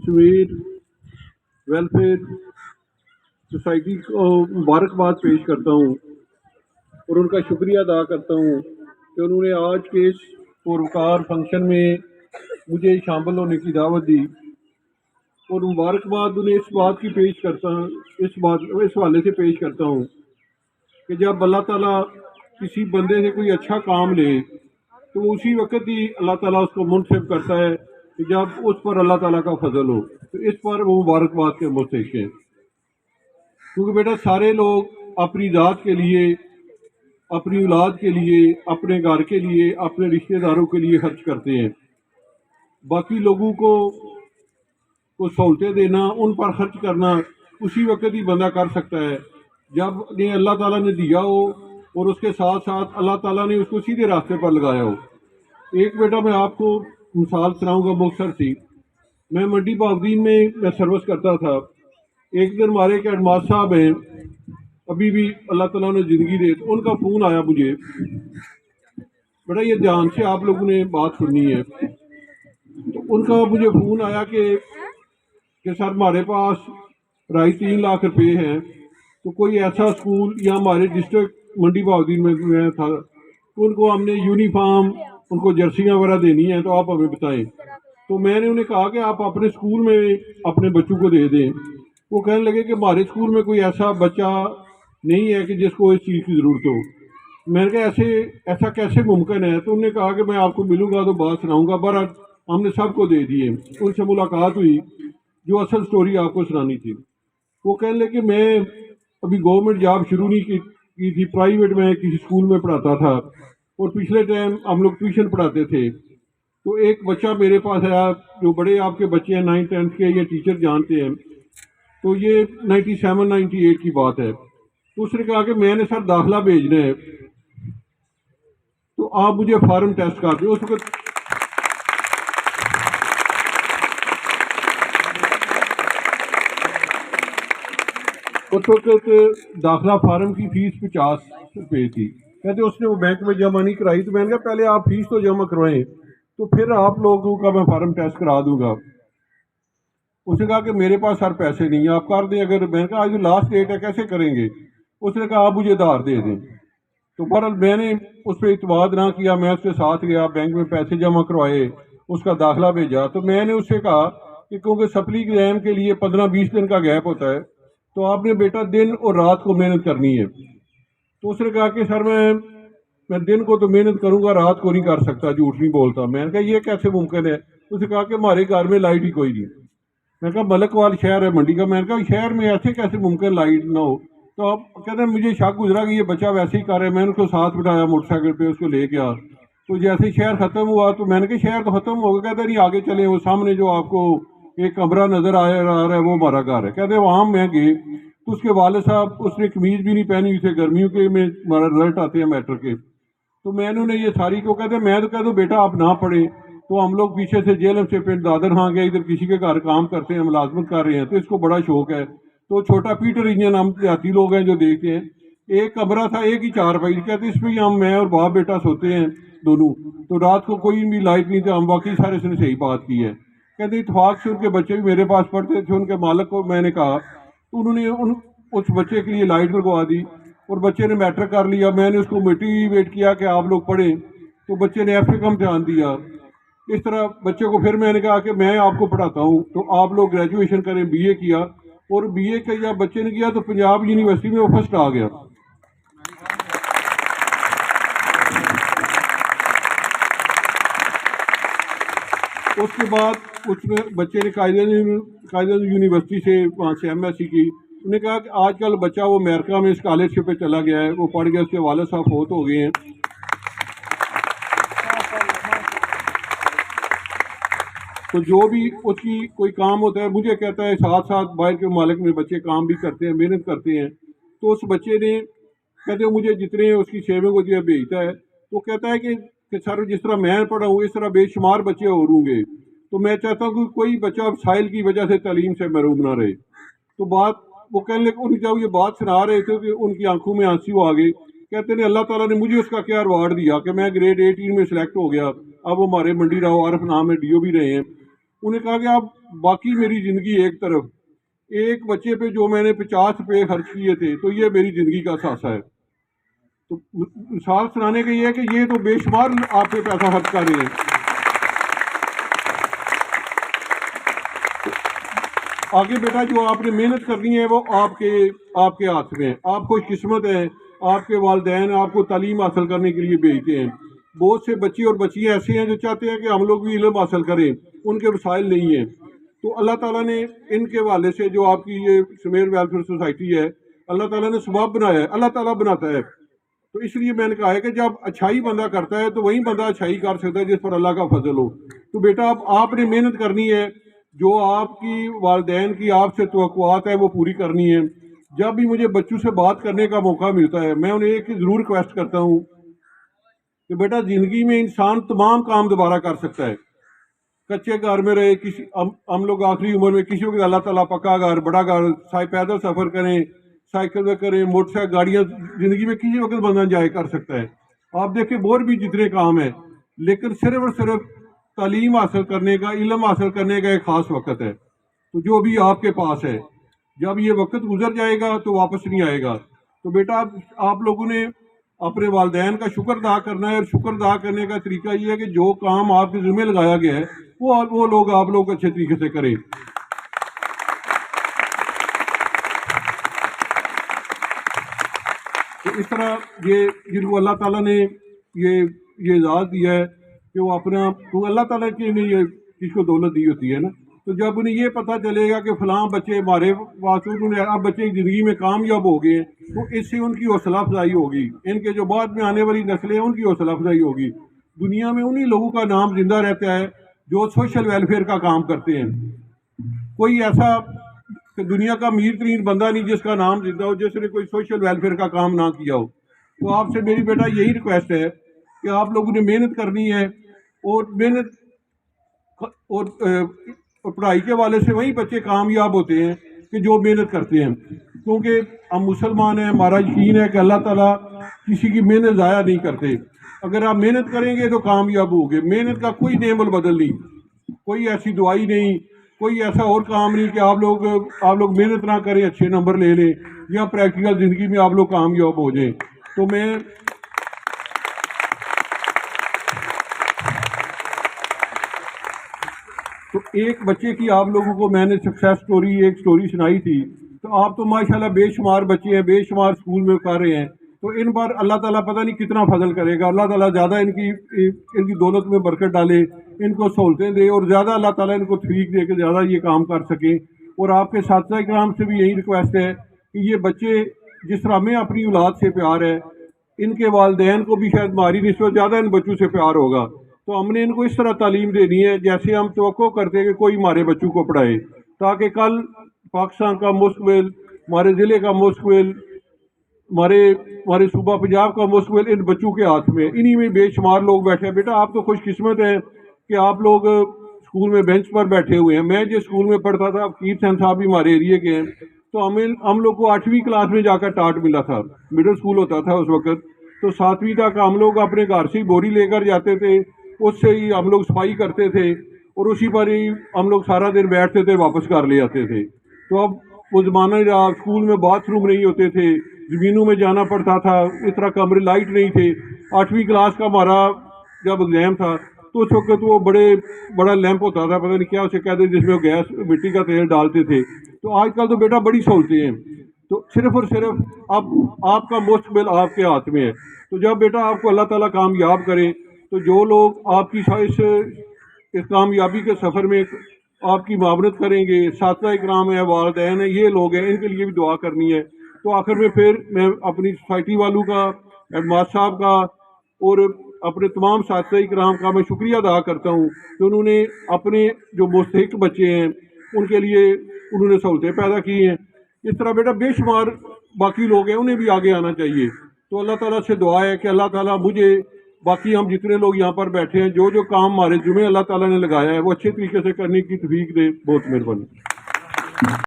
Kashmir welfare society کو مبارکباد پیش کرتا ہوں اور ان کا شکریہ ادا کرتا ہوں کہ انہوں نے آج کے اس پروکار فنکشن میں مجھے شامل ہونے کی دعوت دی، اور مبارکباد انہیں اس بات کی پیش کرتا ہوں، اس حوالے سے پیش کرتا ہوں کہ جب اللہ تعالیٰ کسی بندے سے کوئی اچھا کام لے تو اسی وقت ہی اللہ تعالیٰ اس کو منصب کرتا ہے کہ جب اس پر اللہ تعالیٰ کا فضل ہو، تو اس پر وہ مبارکباد کے مستحق ہیں۔ کیونکہ بیٹا سارے لوگ اپنی ذات کے لیے، اپنی اولاد کے لیے، اپنے گھر کے لیے، اپنے رشتہ داروں کے لیے خرچ کرتے ہیں۔ باقی لوگوں کو سہولتیں دینا، ان پر خرچ کرنا اسی وقت ہی بندہ کر سکتا ہے جب اللہ تعالیٰ نے دیا ہو اور اس کے ساتھ ساتھ اللہ تعالیٰ نے اس کو سیدھے راستے پر لگایا ہو۔ ایک بیٹا میں آپ کو مثال سناؤں گا مختصر سی۔ میں منڈی باغدین میں سروس کرتا تھا۔ ایک دن ہمارے ایک ہیڈ ماسٹر صاحب ہیں، ابھی بھی اللہ تعالیٰ نے زندگی دے، تو ان کا فون آیا مجھے، بیٹا یہ دھیان سے آپ لوگوں نے بات سننی ہے۔ تو ان کا مجھے فون آیا کہ سر ہمارے پاس 3.5 لاکھ روپے ہیں، تو کوئی ایسا اسکول یا ہمارے ڈسٹرکٹ منڈی باغدین میں تھا، تو ان کو ہم نے یونیفارم، ان کو جرسیاں وغیرہ دینی ہیں، تو آپ ہمیں بتائیں۔ تو میں نے انہیں کہا کہ آپ اپنے اسکول میں اپنے بچوں کو دے دیں۔ وہ کہنے لگے کہ ہمارے اسکول میں کوئی ایسا بچہ نہیں ہے کہ جس کو اس چیز کی ضرورت ہو۔ میں نے کہا ایسا کیسے ممکن ہے؟ تو انہوں نے کہا کہ میں آپ کو ملوں گا تو بات سناؤں گا۔ بہرحال ہم نے سب کو دے دیے، ان سے ملاقات ہوئی، جو اصل سٹوری آپ کو سنانی تھی۔ وہ کہنے لگے کہ میں ابھی گورنمنٹ جاب شروع نہیں کی تھی، پرائیویٹ میں کسی اسکول میں پڑھاتا تھا، اور پچھلے ٹائم ہم لوگ ٹیوشن پڑھاتے تھے۔ تو ایک بچہ میرے پاس آیا، جو بڑے آپ کے بچے ہیں 9th 10th کے، یہ ٹیچر جانتے ہیں، تو یہ 97 98 کی بات ہے۔ تو اس نے کہا کہ میں نے سر داخلہ بھیجنا ہے، تو آپ مجھے فارم ٹیسٹ کر دیں۔ اس وقت داخلہ فارم کی فیس 50 روپے تھی۔ کہتے اس نے وہ بینک میں جمع نہیں کرائی، تو میں نے کہا پہلے آپ فیس تو جمع کروائیں، تو پھر آپ لوگوں کا میں فارم ٹیسٹ کرا دوں گا۔ اس نے کہا کہ میرے پاس سر پیسے نہیں ہیں، آپ کر دیں۔ اگر میں نے کہا آج لاسٹ ڈیٹ ہے، کیسے کریں گے؟ اس نے کہا آپ مجھے ادھار دے دیں۔ تو بہرحال میں نے اس پہ اعتماد نہ کیا، میں اس کے ساتھ گیا، بینک میں پیسے جمع کروائے، اس کا داخلہ بھیجا۔ تو میں نے اس سے کہا کہ کیونکہ سپلی ایگزام کے لیے 15-20 دن کا گیپ ہوتا ہے، تو آپ نے بیٹا دن اور رات کو محنت کرنی ہے۔ تو اس نے کہا کہ سر میں دن کو تو محنت کروں گا، رات کو نہیں کر سکتا، جھوٹ نہیں بولتا۔ میں نے کہا یہ کیسے ممکن ہے؟ اس نے کہا کہ ہمارے گھر میں لائٹ ہی کوئی نہیں۔ میں نے کہا ملک وال شہر ہے منڈی کا، میں نے کہا شہر میں ایسے کیسے ممکن لائٹ نہ ہو؟ تو آپ کہتے ہیں مجھے شک گزرا کہ یہ بچہ ویسے ہی کر رہا ہے۔ میں نے اس کو ساتھ بٹھایا موٹر سائیکل پہ، اس کو لے گیا۔ تو جیسے شہر ختم ہوا تو میں نے کہا شہر تو ختم ہوگا، کہتے نہیں آگے چلے، وہ سامنے جو آپ کو ایک کمرہ نظر آ رہا ہے وہ ہمارا گھر ہے۔ کہتے وہاں میں گئے تو اس کے والد صاحب، اس نے قمیض بھی نہیں پہنی ہوئی تھی، گرمیوں کے میں ہمارا رزلٹ آتے ہیں میٹرک کے۔ تو میں نے انہیں یہ ساری کو کہتے میں تو کہہ دوں بیٹا آپ نہ پڑھیں، تو ہم لوگ پیچھے سے جیلم سے پنڈ دادر ہاں گئے، ادھر کسی کے گھر کام کرتے ہیں، ملازمت کر رہے ہیں، تو اس کو بڑا شوق ہے۔ تو چھوٹا پیٹر انجن، ہم دیہاتی لوگ ہیں جو دیکھتے ہیں، ایک کمرہ تھا، ایک ہی 4 بائی، کہتے اس میں ہی میں اور باپ بیٹا سوتے ہیں دونوں۔ تو رات کو کوئی بھی لائٹ نہیں تھا، ہم واقعی سارے سے صحیح بات کی ہے۔ کہتے اتفاق سے ان کے بچے بھی میرے پاس پڑھتے تھے، ان کے مالک کو میں نے کہا، تو انہوں نے اس بچے کے لیے لائٹ لگوا دی، اور بچے نے میٹرک کر لیا۔ میں نے اس کو موٹیویٹ کیا کہ آپ لوگ پڑھیں، تو بچے نے ایف اے کا امتحان دیا۔ اس طرح بچے کو پھر میں نے کہا کہ میں آپ کو پڑھاتا ہوں، تو آپ لوگ گریجویشن کریں، بی اے کیا، اور بی اے کا جب بچے نے کیا تو پنجاب یونیورسٹی میں وہ فرسٹ آ گیا۔ اس کے بعد اس میں بچے نے قائدین یونیورسٹی سے وہاں سے ایم ایس سی کی۔ انہوں نے کہا کہ آج کل بچہ وہ امریکہ میں اسکالرشپ پہ چلا گیا ہے، وہ پڑھ گیا، اس کے والد صاحب فوت ہو گئے ہیں۔ تو جو بھی اس کی کوئی کام ہوتا ہے مجھے کہتا ہے، ساتھ ساتھ باہر کے ممالک میں بچے کام بھی کرتے ہیں، محنت کرتے ہیں۔ تو اس بچے نے کہتے ہیں مجھے جتنے اس کی سیونگ ہوتی ہے بھیجتا ہے، تو کہتا ہے کہ سر جس طرح میں پڑھا ہوں اس طرح بے شمار بچے اور ہوں گے، تو میں چاہتا ہوں کہ کوئی بچہ سائل کی وجہ سے تعلیم سے محروم نہ رہے۔ تو بات وہ کہنے لگے، ان جب یہ بات سنا رہے تھے کہ ان کی آنکھوں میں آنسو آ گئے۔ کہتے ہیں اللہ تعالیٰ نے مجھے اس کا کیا ایوارڈ دیا کہ میں گریڈ 18 میں سلیکٹ ہو گیا۔ اب وہ ہمارے منڈی راؤ عارف نام ہے، ڈی او بھی رہے ہیں۔ انہوں نے کہا کہ اب باقی میری زندگی ایک طرف، ایک بچے پہ جو میں نے 50 روپے خرچ کیے تھے تو یہ میری زندگی کا اثاثہ ہے. تو مثال سنانے کا یہ ہے کہ یہ تو بے شمار آپ پہ پیسہ خرچ کر رہے ہیں. آگے بیٹا جو آپ نے محنت کرنی ہے وہ آپ کے ہاتھ میں ہے. آپ خوش قسمت ہیں، آپ کے والدین آپ کو تعلیم حاصل کرنے کے لیے بھیجتے ہیں. بہت سے بچے اور بچیاں ایسے ہیں جو چاہتے ہیں کہ ہم لوگ بھی علم حاصل کریں، ان کے وسائل نہیں ہیں. تو اللہ تعالیٰ نے ان کے حوالے سے جو آپ کی یہ سمیر ویلفیئر سوسائٹی ہے، اللہ تعالیٰ نے سبب بنایا ہے، اللہ تعالیٰ بناتا ہے. تو اس لیے میں نے کہا ہے کہ جب اچھائی بندہ کرتا ہے تو وہی بندہ اچھائی کر سکتا ہے جس پر اللہ کا فضل ہو. تو بیٹا اب آپ نے محنت کرنی ہے، جو آپ کی والدین کی آپ سے توقعات ہے وہ پوری کرنی ہے. جب بھی مجھے بچوں سے بات کرنے کا موقع ملتا ہے میں انہیں ایک ضرور ریکویسٹ کرتا ہوں کہ بیٹا زندگی میں انسان تمام کام دوبارہ کر سکتا ہے. کچے گھر میں رہے، ہم لوگ آخری عمر میں کسی کو اللہ تعالیٰ پکا گھر، بڑا گھر، پیدل سفر کریں، سائیکل میں کریں، موٹر سائیکل، گاڑیاں، زندگی میں کسی وقت بندہ انجوائے کر سکتا ہے. آپ دیکھیں اور بھی جتنے کام ہیں، لیکن صرف اور صرف تعلیم حاصل کرنے کا، علم حاصل کرنے کا ایک خاص وقت ہے. تو جو بھی آپ کے پاس ہے، جب یہ وقت گزر جائے گا تو واپس نہیں آئے گا. تو بیٹا آپ لوگوں نے اپنے والدین کا شکر ادا کرنا ہے، اور شکر ادا کرنے کا طریقہ یہ ہے کہ جو کام آپ کے ذمہ لگایا گیا ہے وہ لوگ آپ لوگ اچھے طریقے سے کریں. تو اس طرح یہ جن کو اللہ تعالیٰ نے یہ اعزاز دیا ہے کہ وہ اپنا، تو اللہ تعالیٰ کی نے یہ کس کو دولت دی ہوتی ہے نا. تو جب انہیں یہ پتہ چلے گا کہ فلاں بچے ہمارے پاس، اب بچے زندگی میں کامیاب ہو گئے ہیں، تو اس سے ان کی حوصلہ افزائی ہوگی، ان کے جو بعد میں آنے والی نسلیں ہیں ان کی حوصلہ افزائی ہوگی. دنیا میں انہی لوگوں کا نام زندہ رہتا ہے جو سوشل ویلفیئر کا کام کرتے ہیں. کوئی ایسا کہ دنیا کا امیر ترین بندہ نہیں جس کا نام زندہ ہو جس نے کوئی سوشل ویلفیئر کا کام نہ کیا ہو. تو آپ سے میری بیٹا یہی ریکویسٹ ہے کہ آپ لوگوں نے محنت کرنی ہے، اور محنت اور پڑھائی کے حوالے سے وہی بچے کامیاب ہوتے ہیں کہ جو محنت کرتے ہیں. کیونکہ ہم مسلمان ہیں، ہمارا یقین ہے کہ اللہ تعالیٰ کسی کی محنت ضائع نہیں کرتے. اگر آپ محنت کریں گے تو کامیاب ہوگے. محنت کا کوئی نعم البدل نہیں، کوئی ایسی دعائی نہیں، کوئی ایسا اور کام نہیں کہ آپ لوگ محنت نہ کریں اچھے نمبر لے لیں یا پریکٹیکل زندگی میں آپ لوگ کامیاب ہو جائیں. تو میں تو ایک بچے کی آپ لوگوں کو میں نے سکسیس سٹوری، ایک سٹوری سنائی تھی. تو آپ تو ماشاءاللہ بے شمار بچے ہیں، بے شمار سکول میں کر رہے ہیں. تو ان پر اللہ تعالیٰ پتہ نہیں کتنا فضل کرے گا. اللہ تعالیٰ زیادہ ان کی دولت میں برکت ڈالے، ان کو سہولتیں دے، اور زیادہ اللہ تعالیٰ ان کو توفیق دے کہ زیادہ یہ کام کر سکیں. اور آپ کے اساتذہ کرام سے بھی یہی ریکویسٹ ہے کہ یہ بچے جس طرح ہمیں اپنی اولاد سے پیار ہے، ان کے والدین کو بھی شاید ہماری نسبت زیادہ ان بچوں سے پیار ہوگا. تو ہم نے ان کو اس طرح تعلیم دینی ہے جیسے ہم توقع کرتے ہیں کہ کوئی ہمارے بچوں کو پڑھائے، تاکہ کل پاکستان کا مستقبل، ہمارے ضلع کا مستقبل، ہمارے صوبہ پنجاب کا مستقبل ان بچوں کے ہاتھ میں. انہی میں بے شمار لوگ بیٹھے ہیں. بیٹا آپ تو خوش قسمت ہیں کہ آپ لوگ اسکول میں بینچ پر بیٹھے ہوئے ہیں. میں جس اسکول میں پڑھتا تھا، فقیر حسین صاحب بھی ہمارے ایریے کے ہیں، تو ہم لوگ کو 8ویں کلاس میں جا کر ٹاٹ ملا تھا. مڈل اسکول ہوتا تھا اس وقت. تو 7ویں تک ہم لوگ اپنے گھر سے ہی بوری لے کر جاتے تھے، اس سے ہی ہم لوگ صفائی کرتے تھے، اور اسی پر ہی ہم لوگ سارا دن بیٹھتے تھے، واپس گھر لے آتے تھے. تو اب وہ زمانہ ہی رہا. اسکول میں باتھ روم نہیں ہوتے تھے، زمینوں میں جانا پڑتا تھا، اس طرح کمرے، لائٹ نہیں تھے. 8ویں کلاس کا ہمارا جب ایگزام تھا تو اس وقت وہ بڑا لیمپ ہوتا تھا، پتہ نہیں کیا اسے کہتے ہیں، جس میں گیس مٹی کا تیل ڈالتے تھے. تو آج کل تو بیٹا بڑی سہولتیں ہیں. تو صرف اور صرف اب آپ کا مستقبل آپ کے ہاتھ میں ہے. تو جب بیٹا آپ کو اللہ تعالیٰ کامیاب کرے، تو جو لوگ آپ کی اس کامیابی کے سفر میں آپ کی معاونت کریں گے، اساتذہ اکرام ہیں، والدین ہیں، یہ لوگ ہیں، ان کے لیے بھی دعا کرنی ہے. تو آخر میں پھر میں اپنی سوسائٹی والوں کا، ہیڈ ماسٹر صاحب کا، اور اپنے تمام اساتذہ اکرام کا میں شکریہ ادا کرتا ہوں کہ انہوں نے اپنے جو مستحق بچے ہیں ان کے لیے انہوں نے سہولتیں پیدا کی ہیں. اس طرح بیٹا بے شمار باقی لوگ ہیں، انہیں بھی آگے آنا چاہیے. تو اللہ تعالیٰ سے دعا ہے کہ اللہ تعالیٰ مجھے، باقی ہم جتنے لوگ یہاں پر بیٹھے ہیں، جو کام ہمارے ذمہ اللہ تعالیٰ نے لگایا ہے وہ اچھے طریقے سے کرنے کی توفیق دے. بہت مہربانی.